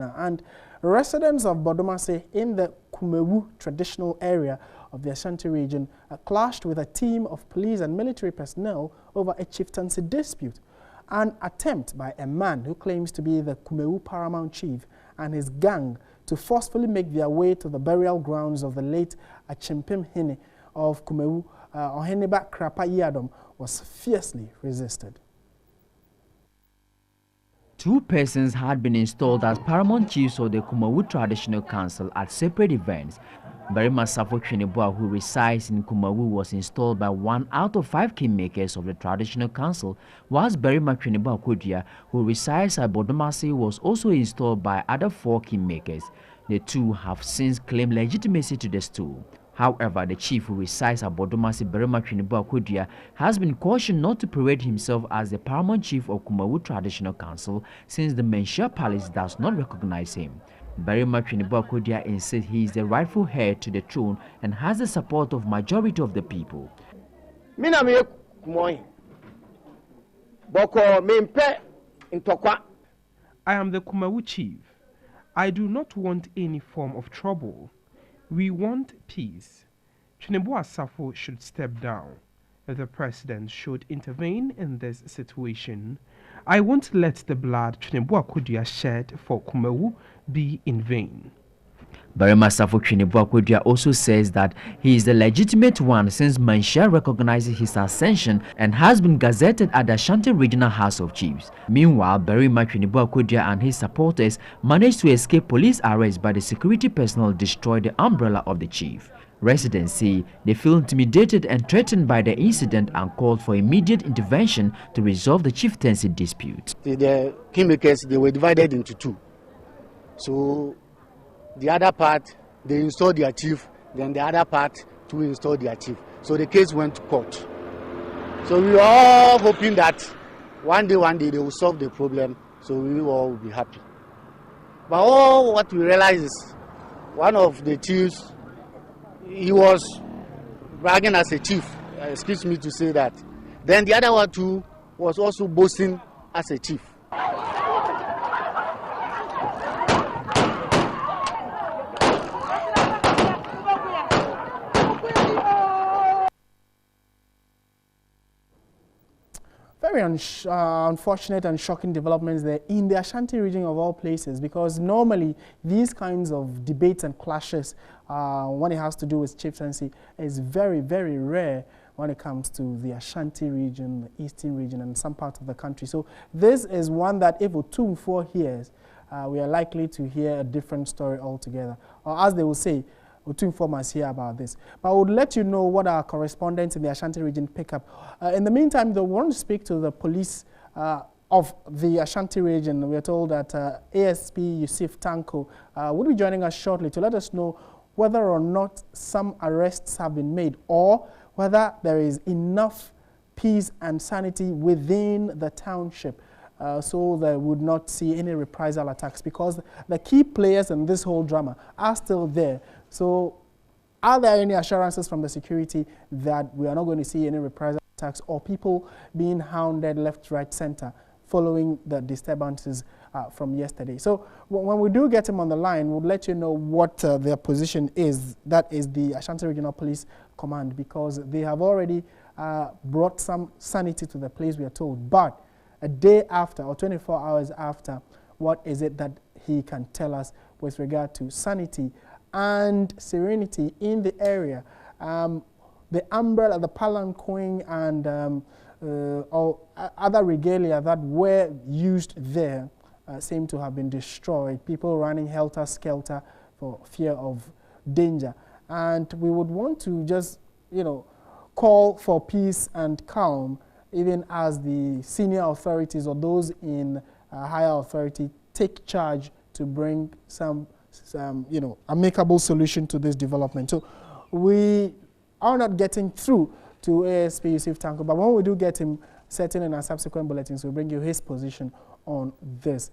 And residents of Bodomase in the Kumewu traditional area of the Ashanti region clashed with a team of police and military personnel over a chieftaincy dispute. An attempt by a man who claims to be the Kumewu paramount chief and his gang to forcefully make their way to the burial grounds of the late Achimpim Hene of Kumewu, Oheneba Krapa Yadom, was fiercely resisted. 2 persons had been installed as paramount chiefs of the Kumewu Traditional Council at separate events. Berima Safo Tweneboa, who resides in Kumewu, was installed by 1 out of 5 kingmakers of the Traditional Council, whilst Berima Tweneboa Kodia, who resides at Bodomase, was also installed by other 4 kingmakers. The 2 have since claimed legitimacy to the stool. However, the chief who resides at Bodomase, Berima Tweneboa Kodia, has been cautioned not to parade himself as the paramount chief of Kumewu Traditional Council since the Menshia Palace does not recognize him. Berima Tweneboa Kodia insists he is the rightful heir to the throne and has the support of majority of the people. I am the Kumewu chief. I do not want any form of trouble. We want peace. Tweneboa Safo should step down. The president should intervene in this situation. I won't let the blood Tweneboa Kodia shed for Kumewu be in vain. Berima Safo Tweneboa Kodia also says that he is the legitimate one since Menshia recognizes his ascension and has been gazetted at the Ashanti Regional House of Chiefs. Meanwhile, Berima Tweneboa Kodia and his supporters managed to escape police arrest, but the security personnel destroyed the umbrella of the chief. Residents say they feel intimidated and threatened by the incident and called for immediate intervention to resolve the chieftaincy dispute. The kingmakers, they were divided into 2. So the other part, they installed their chief, then the other part to install their chief. So the case went to court. So we were all hoping that one day they will solve the problem, so we all will be happy. But all what we realized is one of the chiefs, he was bragging as a chief, excuse me to say that. Then the other one too was also boasting as a chief. Very unfortunate and shocking developments there in the Ashanti region of all places, because normally these kinds of debates and clashes when it has to do with chieftaincy is very, very rare when it comes to the Ashanti region, the eastern region, and some parts of the country. So this is one that if Otumfuo hears, we are likely to hear a different story altogether. Or as they will say, Otumfuo must hear about this. But I would let you know what our correspondents in the Ashanti region pick up. In the meantime, though, we want to speak to the police of the Ashanti region. We are told that ASP Yusuf Tanko will be joining us shortly to let us know whether or not some arrests have been made or whether there is enough peace and sanity within the township so they would not see any reprisal attacks, because the key players in this whole drama are still there. So are there any assurances from the security that we are not going to see any reprisal attacks or people being hounded left, right, center following the disturbances from yesterday? So when we do get him on the line, we'll let you know what their position is. That is the Ashanti Regional Police Command, because they have already brought some sanity to the place, we are told. But a day after or 24 hours after, what is it that he can tell us with regard to sanity and serenity in the area? The umbrella, the palanquin, and or other regalia that were used there seem to have been destroyed. People running helter-skelter for fear of danger. And we would want to just, call for peace and calm, even as the senior authorities or those in higher authority take charge to bring some amicable solution to this development. So we are not getting through to ASP Yusuf Tanko, but when we do get him, certainly in our subsequent bulletins, we'll bring you his position on this.